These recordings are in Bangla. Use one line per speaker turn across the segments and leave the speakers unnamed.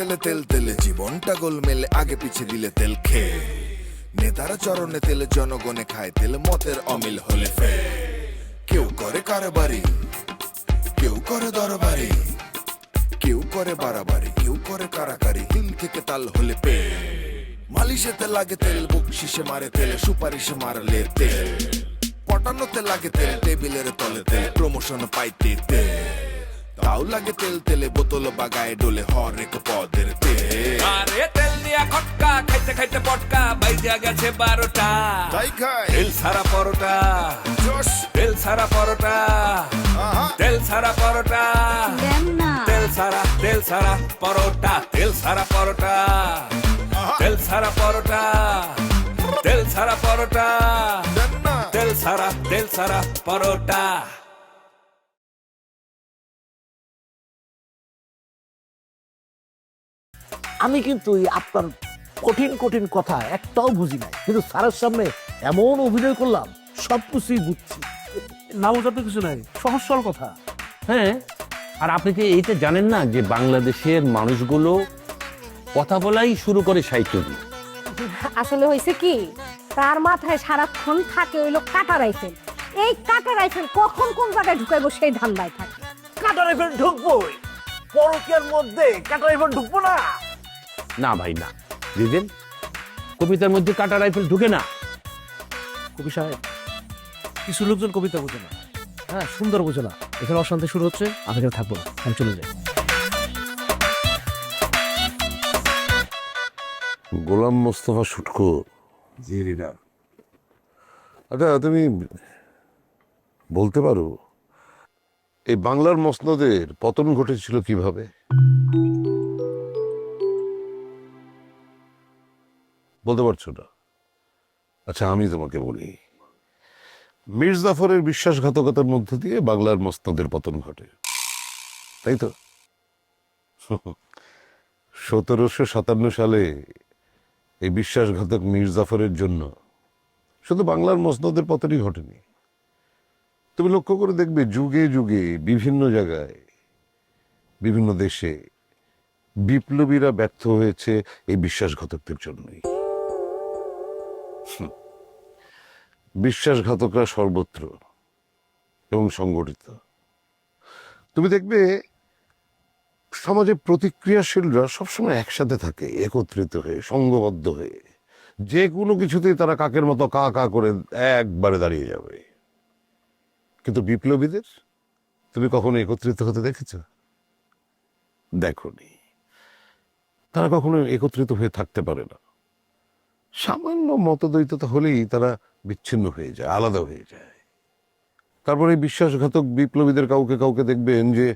তেলে তেল তেলে জীবনটা গোলমেলে, আগে পিছে দিলে তেল খেয়ে। নেতারা চরণে তেলে, জনগণে খায় তেল, মতের অমিল হলে ফে। কেউ করে কারবারি, কেউ করে দরবারি, কেউ করে বাড়াবাড়ি, কেউ করে কারাকারি, দিল থেকে তাল হলে পে। মালিশেতে লাগে তেল, বকশিসে মারে তেল, সুপারিশে মারলে তেল, পটানোতে লাগে তেল, টেবিলের তলে তেল, প্রমোশন পাইতে তেল। তাও লাগে তেল তেলে, বোতল বাগায় ডোলে হরেক পদের তেল।
আরে তেল দিয়া খটকা খাইতে খাইতে পটকা বাইজা গেছে 12টা।
তাই খায়
তেল সারা পরোটা,
জোশ,
তেল সারা পরোটা,
আহা,
তেল সারা পরোটা,
দেন না।
তেল সারা পরোটা, তেল সারা পরোটা,
আহা,
তেল সারা পরোটা, তেল সারা পরোটা,
দেন না।
তেল সারা পরোটা।
আমি কিন্তু এই আপনার কঠিন কঠিন কথা একটাও বুঝি নাই, কিন্তু স্যারের সামনে এমন অভিনয় করলাম সবকিছুই বুঝছি।
না বোঝা তো কিছু নাই, সহজ সরল কথা।
হ্যাঁ, আর আপনি কি এইটা জানেন না যে বাংলাদেশের মানুষগুলো কথা বলাই শুরু করে সাহিত্য দিয়ে?
আসলে হয়েছে কি, তার মাথায় সারাক্ষণ থাকে হইলো কাটা রাইফেল। এই কাটা রাইফেল কখন কোন জায়গায় ঢুকাইবো সেই ধান্দায় থাকে।
কাটা রাইফেল ঢুকবোই, পরকের মধ্যে কাটা রাইফেল ঢুকবো না।
না ভাই না, বুঝলেন, কবিতার মধ্যে কাটা রাইফেল ঢুকে না।
কবি সাহেব, কিছু লোকজন কবিতা বোঝে না, হ্যাঁ সুন্দর বোঝে না। এখানে অশান্তি শুরু হচ্ছে, আমি এখানে থাকবো না, আমি চলে যাই।
গোলাম মোস্তফা সুটকো।
জি লিডার।
আচ্ছা, তুমি বলতে পারো এই বাংলার মসনদের পতন ঘটেছিল কিভাবে? বলতে পারছো না? আচ্ছা, আমি তোমাকে বলি, মীর জাফরের বিশ্বাসঘাতকতার মধ্য দিয়ে বাংলার মসনদের পতন ঘটে, তাই তো? 1757 সালে এই বিশ্বাসঘাতক মীর জাফরের জন্য শুধু বাংলার মসনদের পতনই ঘটেনি। তুমি লক্ষ্য করে দেখবে যুগে যুগে বিভিন্ন জায়গায়, বিভিন্ন দেশে বিপ্লবীরা ব্যর্থ হয়েছে এই বিশ্বাসঘাতকদের জন্যই। বিশ্বাসঘাতকরা সর্বত্র এবং সংগঠিত। তুমি দেখবে সমাজে প্রতিক্রিয়াশীলরা সবসময় একসাথে থাকে, একত্রিত হয়ে, সংঘবদ্ধ হয়ে। যে কোনো কিছুতেই তারা কাকের মতো কা কা করে একবারে দাঁড়িয়ে যাবে। কিন্তু বিপ্লবীদের তুমি কখনো একত্রিত হতে দেখেছ? দেখোনি। তারা কখনো একত্রিত হয়ে থাকতে পারে না। সামান্য মতদ্বৈততা হলেই তারা বিচ্ছিন্ন হয়ে যায়, আলাদা হয়ে যায়। তারপরে বিশ্বাসঘাতক বিপ্লবীদের কাউকে কাউকে দেখবেন যে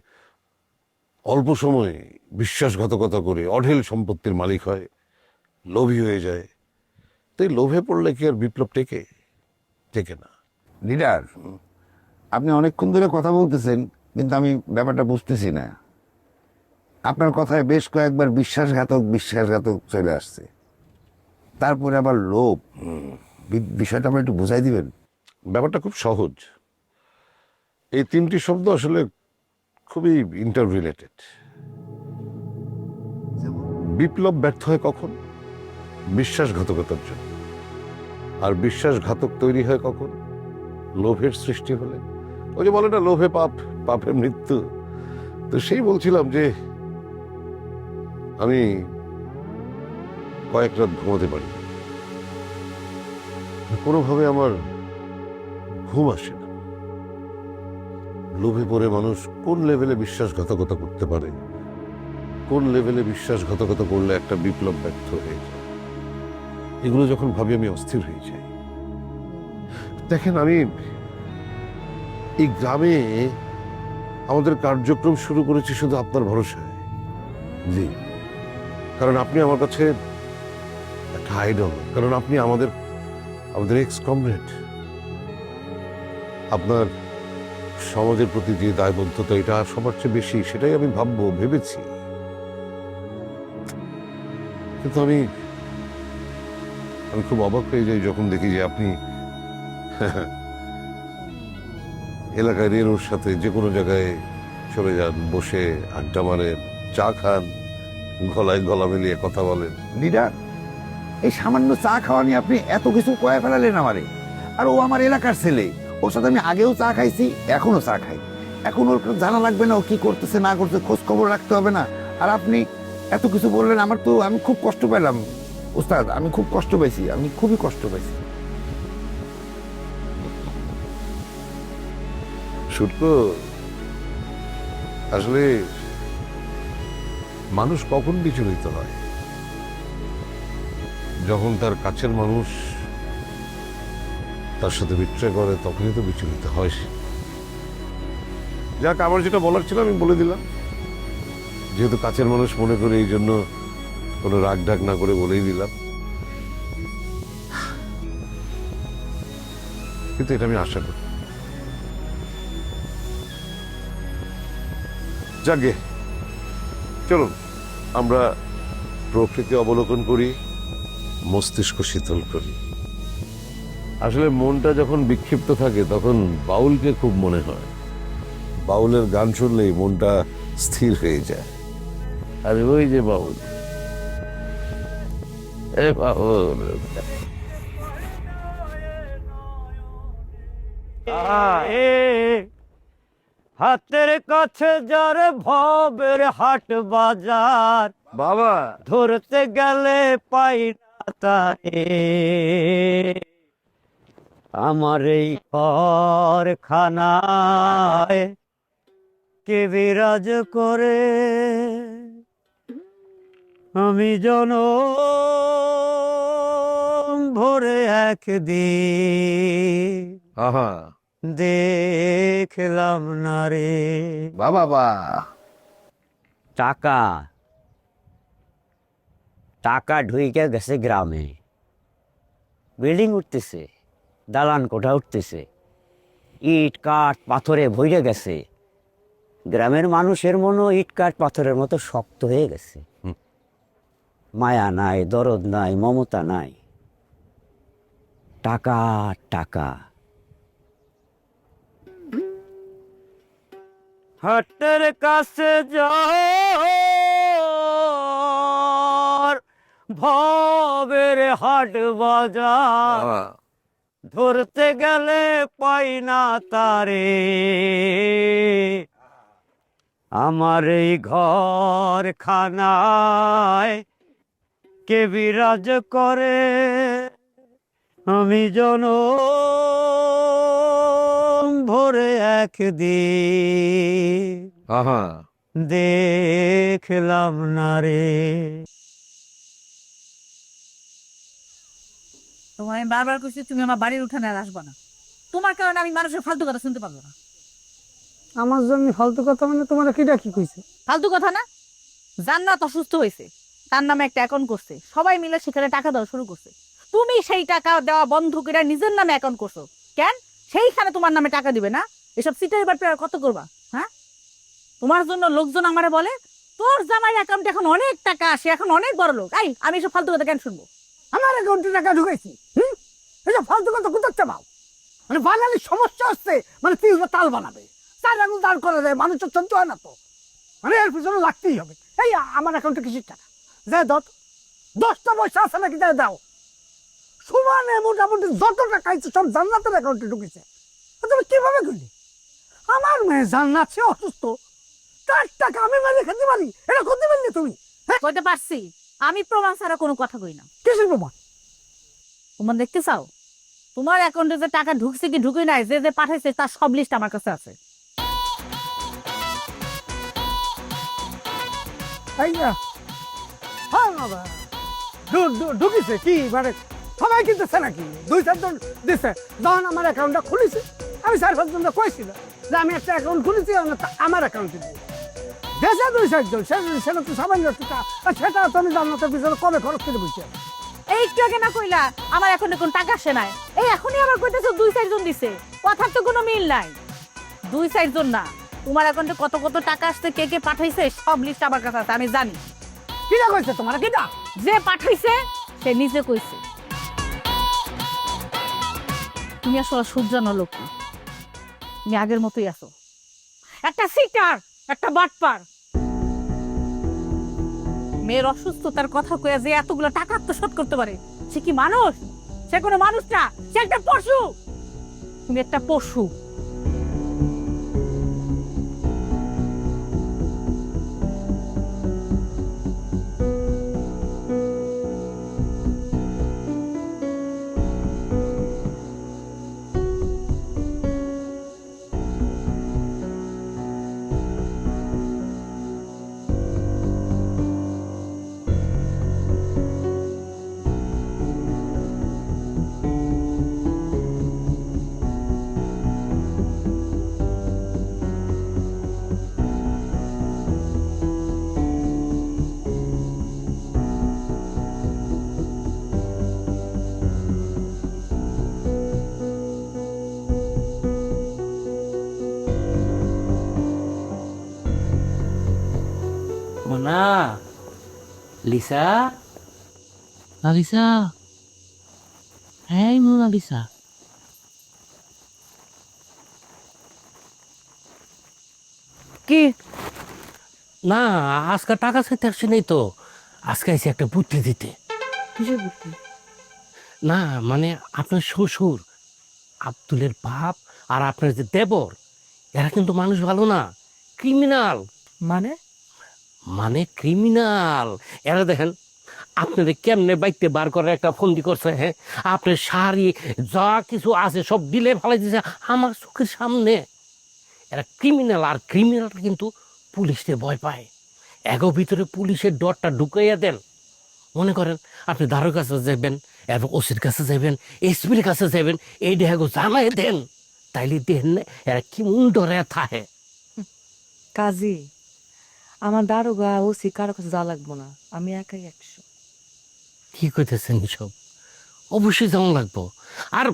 অল্প সময়ে বিশ্বাসঘাতকতা করে অঢেল সম্পত্তির মালিক হয়, লোভী হয়ে যায়। তাই লোভে পড়লে কি আর বিপ্লব টেকে? টেকে না।
লিডার, আপনি অনেকক্ষণ ধরে কথা বলতেছেন, কিন্তু আমি ব্যাপারটা বুঝতেছি না। আপনার কথায় বেশ কয়েকবার বিশ্বাসঘাতক চলে আসছে, তারপরে আবার লোভ। বিষয়টা আমরা একটু বুঝাই দিবেন?
ব্যাপারটা খুব সহজ। এই তিনটি শব্দ আসলে খুবই ইন্টাররিলেটেড। বিপ্লব ব্যর্থ হয় কখন? বিশ্বাসঘাতকতার জন্য। আর বিশ্বাসঘাতক তৈরি হয় কখন? লোভের সৃষ্টি হলে। ওই যে বলে না, লোভে পাপ, পাপে মৃত্যু। তো সেই বলছিলাম যে আমি কয়েক রাত ঘুমাতে পারি, কোনোভাবে আমার ঘুম আসে না। লোভে পড়ে মানুষ কোন লেভেলে বিশ্বাসঘাতকতা করতে পারে, কোন লেভেলে বিশ্বাসঘাতকতা করলে একটা বিপ্লব ব্যর্থ হয়ে যায়, এগুলো যখন ভাবি আমি অস্থির হয়ে যাই। দেখেন, আমি এই গ্রামে আমাদের কার্যক্রম শুরু করেছি শুধু আপনার ভরসায়। জি, কারণ আপনি আমার কাছে একটা আইডল, কারণ আপনি আমাদের এক্স কমরেড। আপনার সমাজের প্রতি যে দায়বদ্ধতা, এটা সবার চেয়ে বেশি, সেটাই আমি ভেবেছি। কিন্তু আমি খুব অবাক হয়ে যাই যখন দেখি যে আপনি এলাকায় রেনুর সাথে যে কোনো জায়গায় চলে যান, বসে আড্ডা মারেন, চা খান, গলায় গলা মিলিয়ে কথা বলেন।
লিডার, এই সামান্য চা খাওয়া নিয়ে আপনি এত কিছু কয়ে ফেলালেন আমারে। আর ও আমার এলাকার ছেলে, ওর সাথে আমি আগেও চা খাইছি, এখনো চা খাই। এখন ওর জানা লাগবে না ও কি করতেছে না করতেছে, খোঁজ খবর রাখতে হবে না? আর আপনি এত কিছু বললেন, আমি খুব কষ্ট পেলাম উস্তাদ, আমি খুব কষ্ট পাইছি, আমি খুবই কষ্ট পাইছি।
শুটকো, আসলে মানুষ কখন বিচলিত হয়? যখন তার কাছের মানুষ তার সাথে বিট্রে করে, তখনই তো বিচলিত হয় সে। যাক, আমার যেটা বলার ছিল আমি বলে দিলাম। যেহেতু কাছের মানুষ মনে করে, এই জন্য কোনো রাগ ঢাক না করে বলেই দিলাম। কিন্তু এটা আমি আশা করি। যাকে চলুন আমরা প্রকৃতি অবলোকন করি, মস্তিষ্ক শীতল করি। আসলে মনটা যখন বিক্ষিপ্ত থাকে তখন বাউলকে খুব মনে হয়। বাউলের গান শুনলেই মনটা স্থির হয়ে যায়। আর ওই যে বাউল, এ বাউল,
হাতের কাছে যার ভবের হাট বাজার,
বাবা
ধরতে গেলে পাই না তারে। আমার এই ঘরখানায় কে বিরাজ করে, আমি জনম ভরে একদিন
আহা
দেখলাম না রে।
বাবা
টাকা টাকা ঢুইকে গেছে গ্রামে, বিল্ডিং উঠতেছে, দালান কোঠা উঠতেছে, ইট কাঠ পাথরে ভরে গেছে। গ্রামের মানুষের মনও ইট কাঠ পাথরের মতো শক্ত হয়ে গেছে। মায়া নাই, দরদ নাই, মমতা নাই। টাকা টাকা। হাটের কাছে যার ভবের হাট বাজার, ধরতে গেলে পাই না তারে। আমার এই ঘরখানায় কে বিরাজ করে, আমি জনম ভরে একদিন
আহা
দেখলাম না রে।
তোমার আমি বারবার করছি তুমি আমার বাড়ির উঠানে আর আসবা না। তোমার কারণে আমি মানুষের ফালতু কথা শুনতে পারবো না।
আমার জন্য ফালতু কথা মানে তোমার কিটা কি কইছে?
ফালতু কথা না, জান্নাত অসুস্থ হয়েছে, তার নামে একটা অ্যাকাউন্ট করছে, সবাই মিলে সেখানে টাকা দেওয়া শুরু করছে। তুমি সেই টাকা দেওয়া বন্ধ করে নিজের নামে অ্যাকাউন্ট করছো কেন? সেইখানে তোমার নামে টাকা দিবে না? এসব সিটারি বাটপাড়ি আর কত করবা? হ্যাঁ, তোমার জন্য লোকজন আমারে বলে তোর জামাই অ্যাকাউন্টে এখন অনেক টাকা আসে, এখন অনেক বড় লোক। আমি এসব ফালতু কথা কেন শুনবো?
আমার অ্যাকাউন্টে টাকা ঢুকাইছি, এসব ফালতু কথা কোথাও চাবাও? মানে বাঙালির সমস্যা হচ্ছে, মানে তিল তাল বানাবে, চার আঙুল দাঁড় করে দেয়, মানুষের চলতে হয় না তো, মানে এর পিছনে লাগতেই হবে। এই আমার অ্যাকাউন্টে কিসের টাকা? যা দাও, 10টা পয়সা আছে নাকি তাই দাও। সমানে মোটামুটি যত টাকা আছে সব জান্নাতের অ্যাকাউন্টে ঢুকেছে। তুমি কিভাবে করলি? আমার মেয়ে জান্নাত, সে অসুস্থ, তার টাকা আমি মেরে খেতে পারি, এটা করতে পারলি তুমি?
কইতে পারছি, আমি প্রমাণ ছাড়া কোনো কথা কই না।
কিসের প্রমাণ?
তোমার দেখতে চাও? তোমার অ্যাকাউন্টে যে টাকা ঢুকছে কি ঢুকে নাই, যে যে পাঠাইছে তার সব লিস্ট আমার কাছে আছে।
ঢুকিছে কি মানে সবাই কিনতেছে নাকি? 2-4 জন দিচ্ছে। যখন আমার অ্যাকাউন্টটা খুলেছি, আমি 4-5 জনকে কইছিলাম যে আমি একটা অ্যাকাউন্ট খুলেছি, আমার অ্যাকাউন্টে দিয়ে দেশে 2-4 জন, সেটা তো সামান্য টাকা, সেটা তো আমি জান্নাতের পিছনে কবে খরচ করে বসে আছি।
এই একটু আগে না কইলা আমার অ্যাকাউন্টে কোন টাকা আসে নাই? এই এখনই আবার কইতেছো 2-4 জন দিছে। কথার তো কোনো মিল নাই। 2-4 জন না, তোমার অ্যাকাউন্টে কত কত টাকা আসছে, কে কে পাঠাইছে সব লিস্ট আমার কাছে আছে, আমি জানি।
কিটা কইছে তোমার? কিটা?
যে পাঠাইছে সে নিজে কইছে। তুমি আসলে সূর্যানো লোক না, তুমি আগের মতোই আছো, একটা সিটার, একটা বাটপার। মেয়ের অসুস্থতার কথা কয়ে যে এতগুলো টাকা আত্মসাৎ করতে পারে, সে কি মানুষ? সে কোনো মানুষ না, সে একটা পশু। তুমি একটা পশু।
মোনা, লিসা, লিসা, হ্যাঁ মোনালিসা।
কি
না, আজকে টাকা চাইতে আসছি নাই তো, আজকে আইসি একটা বুদ্ধি দিতে।
কিসের বুদ্ধি?
না মানে আপনার শ্বশুর আব্দুলের বাপ আর আপনার যে দেবর, এরা কিন্তু মানুষ ভালো না, ক্রিমিনাল।
মানে
মানে ক্রিমিনাল। এরা দেখেন আপনার কেমনে বাইতে বার করে একটা ফন্দি করছে। হ্যাঁ, আপনার শাড়ি যা কিছু আছে সব দিলে ফেলাই দিয়েছে আমার চোখের সামনে। এরা ক্রিমিনাল, আর ক্রিমিনালটা কিন্তু পুলিশকে ভয় পায়। এগো ভিতরে পুলিশের ডরটা ঢুকাইয়া দেন। মনে করেন আপনি দারোর কাছে যাবেন, এরপর ওসির কাছে যাবেন, এসপির কাছে যাবেন, এই দেহাগো জানাই দেন, তাইলে দেন না এরা কেমন ডরে থাকে।
কাজী, আমার দারোগা ওসি কারো কাছে যা লাগবো না, আমি একাই 100।
কি কইতেছেন সব? অবশ্যই যেমন লাগবো। আর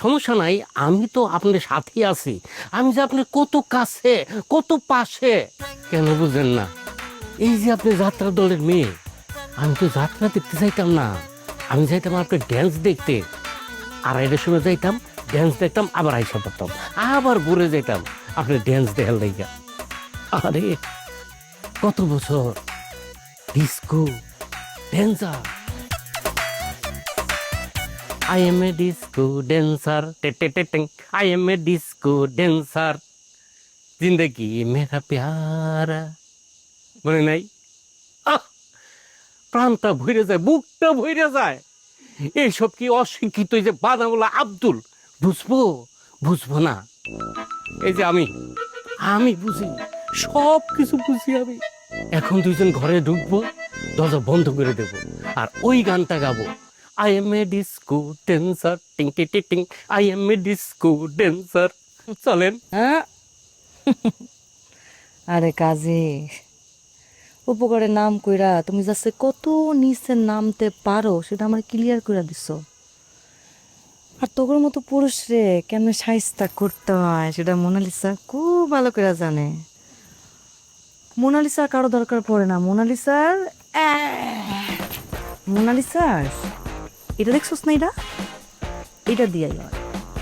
সমস্যা নাই, আমি তো আপনার সাথেই আছি। আমি যে আপনার কত কাছে, কত পাশে, কেন বুঝেন না? এই যে আপনি যাত্রা দলের মেয়ে, আমি তো যাত্রা দেখতে চাইতাম না, আমি চাইতাম আপনার ড্যান্স দেখতে। আর এটার সময় যাইতাম, ড্যান্স দেখতাম, আবার আইসা পড়তাম, আবার ঘুরে যাইতাম আপনার ড্যান্স দেখার লাইগা। আরে কত বছর disco dancer. I am a disco dancer, I am a disco dancer, जिंदगी मेरा प्यारा। মনে নাই? প্রাণটা ভরে যায়, বুকটা ভরে যায়। এইসব কি অশিক্ষিত যে বাদামওয়ালা আব্দুল বুঝবো? বুঝবো না। এই যে আমি বুঝি, সব কিছু বুঝি আমি। এখন দুইজন ঘরে ঢুকবো, দরজা বন্ধ করে দেব, আর ওই গানটা গাবো, I am a disco dancer, টিং টিং টিং টিং, I am a disco dancer। চলেন।
হ্যাঁ, আরে কাজী, উপকারের নাম কইরা তুমি যাচ্ছে কত নিচে নামতে পারো সেটা আমার ক্লিয়ার করে দিছো। আর তোর মতো পুরুষ রে কেমনে সাইস্তা করতে হয় সেটা মোনালিসা খুব ভালো করে জানে। মোনালিসার কারো দরকার পড়ে না। মোনালিসার এটা দেখছস না? এটা দিয়াই হয়।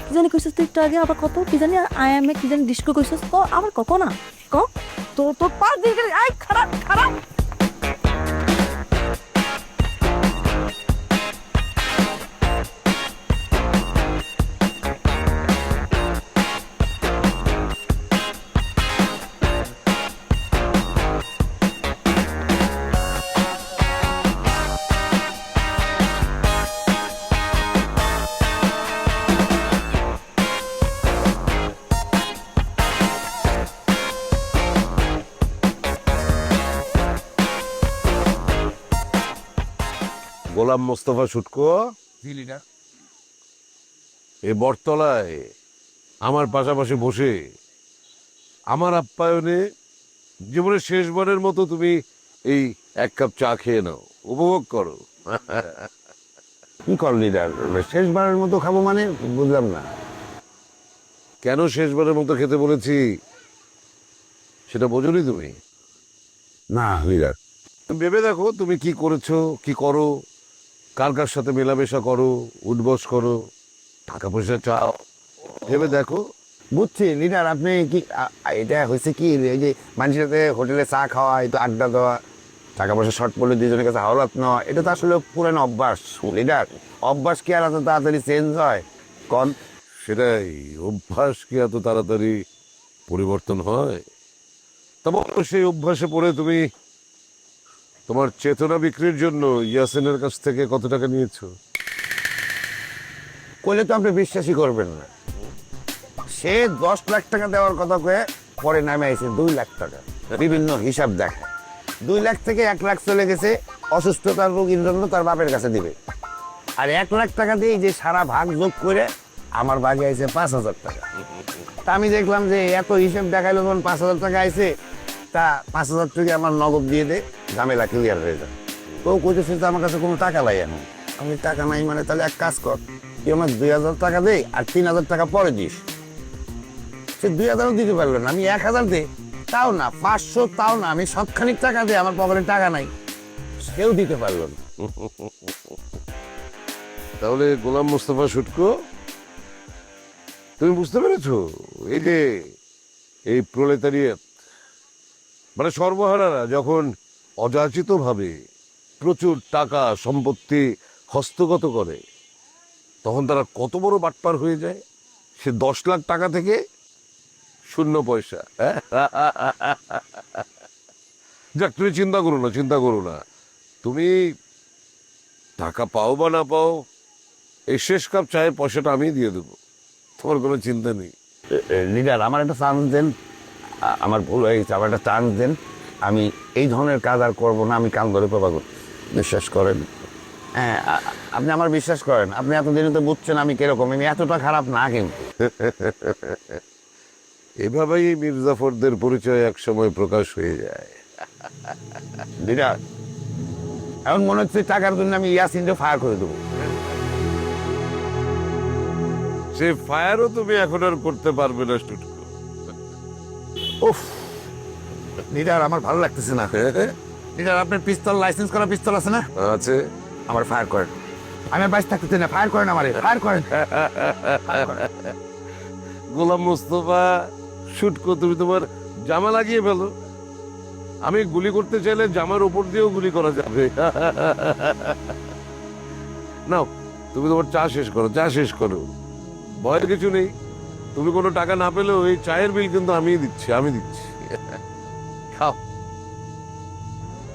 কি জানি কইছস তুই একটু আগে, আবার কত কি জানি আয়ামে কি জানি ডিস্কো কইছস, ক আবার কখন না ক তোর পা দিয়ে আই খারাপ খারাপ।
গোলাম মোস্তফা শুটকো এ বটতলায় আমার পাশাপাশি বসে আমার আপ্যায়নে জীবনের শেষবারের মতো তুমি এই এক কাপ চা খেয়ে নাও, উপভোগ করো।
কি কর লিডার, শেষবারের মতো খাবো মানে বুঝলাম না।
কেন শেষবারের মতো খেতে বলেছি সেটা বোঝোনি তুমি?
না লিডার,
ভেবে দেখো তুমি কি করেছো, কি করো, কার কার সাথে মেলামেশা করো, উঠবস করো, টাকা পয়সা চাও, ভেবে দেখো।
বুঝছি লিডার, আপনি কি এটা হয়েছে কি, এই যে মানুষের সাথে হোটেলে চা খাওয়া, এই তো আড্ডা দেওয়া, টাকা পয়সা শর্ট পড়লে দুজনের কাছে হাওলাত নেওয়া, এটা তো আসলে পুরানো অভ্যাস লিডার। অভ্যাস কি আর এত তাড়াতাড়ি চেঞ্জ হয় কন?
সেটাই, অভ্যাস কি এত তাড়াতাড়ি পরিবর্তন হয়? তবে সেই অভ্যাসে পড়ে তুমি তোমার চেতনা বিক্রির জন্য ইয়াসিনের কাছ থেকে কত টাকা নিয়েছো?
কইলে তো আপনি বিশ্বাসই করবেন না। সে 10 লাখ টাকা দেওয়ার কথা কয়ে পরে নামে আইছে 2 লাখ টাকা। বিভিন্ন হিসাব দেখে 2 লাখ থেকে 1 লাখ চলে গেছে অসুস্থতার রোগীর জন্য তার বাপের কাছে দিবে। আর 1 লাখ টাকা দিয়ে যে সারা ভাগ যোগ করে আমার ভাগে আইছে 5,000 টাকা। তা আমি দেখলাম যে এত হিসাব দেখাইলো, যখন 5,000 টাকা আইছে, তা 5,000 টাকা আমার নগদ দিয়ে দে, ঝামেলা ক্লিয়ার হয়ে যায়। তো কইতেছে যে আমার কাছে কোনো টাকা নাই এখন। আমি টাকা নাই মানে তাহলে এক কাজ কর, তুই আমার 2,000 টাকা দে আর 3,000 টাকা পরে দিস। সে 2,000ও দিতে পারলো না, আমি 1,000 দে, তাও না, 500 তাও না, আমি সবখানিক টাকা দে, আমার পকেটে টাকা নাই, সেও দিতে পারলো না।
তাহলে গোলাম মোস্তফা শুটকো, তুমি বুঝতে পেরেছো? এই যে এই প্রলেতারিয়েত মানে সর্বহারারা যখন অযাচিতভাবে প্রচুর টাকা সম্পত্তি হস্তগত করে, তখন তারা কত বড় বাটপার হয়ে যায়। সে 10 লাখ টাকা থেকে 0 পয়সা। যাক, তুমি চিন্তা করো না, চিন্তা করো না। তুমি টাকা পাও বা না পাও, এই শেষ কাপ চায়ের পয়সাটা আমি দিয়ে দেবো, তোমার কোনো চিন্তা নেই।
লিডার, আমার একটা চান্স দেন, আমার ভুল হয়ে গেছে, আমার একটা চান্স দেন। আমি এই ধরনের কাজ আর করবো না, আমি কান ধরে পাবা বিশ্বাস করেন। হ্যাঁ, আপনি আমার বিশ্বাস করেন, আপনি এতদিনে তো বুঝছেন আমি কিরকম, আমি এতটা খারাপ না কিন্তু।
এভাবেই মির্জাফরদের পরিচয় একসময় প্রকাশ হয়ে যায়।
লিডার, এখন মনে হচ্ছে টাকার জন্য আমি ইয়াসিনকে ফায়ার করে দেবো।
সে ফায়ারও তুমি এখন আর করতে পারবে না শুটকো।
উফ লিডার, আমার ভালো লাগতেছে না। লিডার, আপনার পিস্তল, লাইসেন্স করা পিস্তল আছে না?
আছে।
আমার ফায়ার করেন, আমি বাইশ থাকতেছি না, ফায়ার করেন, আমারে ফায়ার করেন।
গোলাম মোস্তফা শুটকো, তুমি তোমার জামা লাগিয়ে ফেলো, আমি গুলি করতে চাইলে জামার উপর দিয়েও গুলি করা যাবে। নাও, তুমি তোমার চা শেষ করো, চা শেষ করো, ভয়ের কিছু নেই। তুমি কোনো টাকা না পেলেও এই চায়ের বিল কিন্তু আমিই দিচ্ছি, আমি দিচ্ছি। খাও।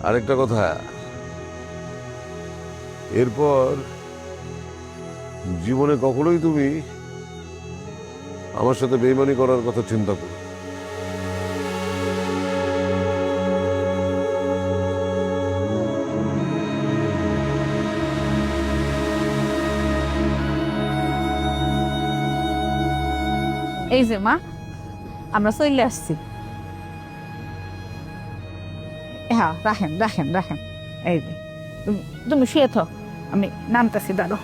আরেকটা কথা, এরপর জীবনে কখনোই তুমি আমার সাথে বেইমানি করার কথা চিন্তা করো।
এই যে মা, আমরা চলে আসছি। হ্যাঁ, রাখেন রাখেন রাখেন। এই যে তুমি শুয়ে থাক, আমি নামতেছি, দাঁড়ো।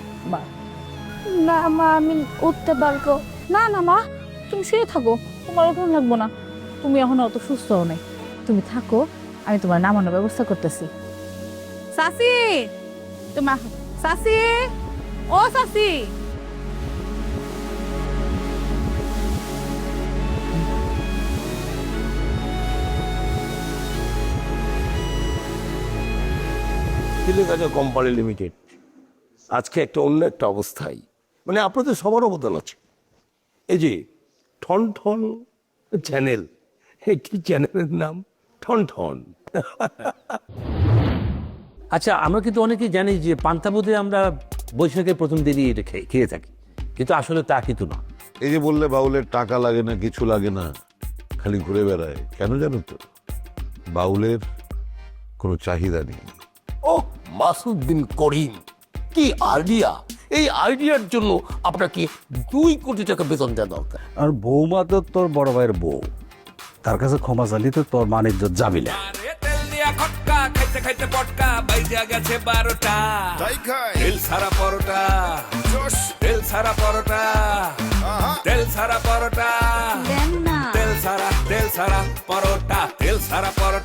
না মা, আমি উঠতে পারবো।
না না মা, তুমি শুয়ে থাকো, তোমার ওঠন লাগবো না, তুমি এখন অত সুস্থ হও নাই। তুমি থাকো, আমি তোমার নামানোর ব্যবস্থা করতেছি। সাসি, তোমার সাসি, ও সাসি।
তেলেঙ্গানা কোম্পানি লিমিটেড আজকে একটা অন্য একটা অবস্থায়, মানে আপনাদের সবার অবদান আছে। এই যে ঠন ঠন চ্যানেল, একটি চ্যানেলের নাম ঠন ঠন। আচ্ছা, আমরা কিন্তু অনেকেই জানি যে পান্তাবোধে আমরা বৈশাখের প্রথম দিনই এটা খেয়ে থাকি, কিন্তু আসলে তা কিন্তু না।
এই যে বললে বাউলের টাকা লাগে না, কিছু লাগে না, খালি ঘুরে বেড়ায়, কেন জানো তো? বাউলের কোনো চাহিদা নেই।
ও মাসুদ বিন করিম, কি আইডিয়া! এই আইডিয়ার জন্য আপনাকে 2 কোটি টাকা বেতন দেওয়া দরকার।
আর বৌমা তো তোর বড় ভাইয়ের বউ, তার কাছে ক্ষমা চাইলে তো তোর মান ইজ্জত যাবি না।
আরে তেল দিয়া খটকা, খাইতে খাইতে পটকা, বাইজা গেছে 12টা।
তাই খাই
তেল ছাড়া পরোটা,
জোশ।
তেল ছাড়া পরোটা, তেল ছাড়া পরোটা, তেল ছাড়া পরোটা, তেল ছাড়া পরোটা।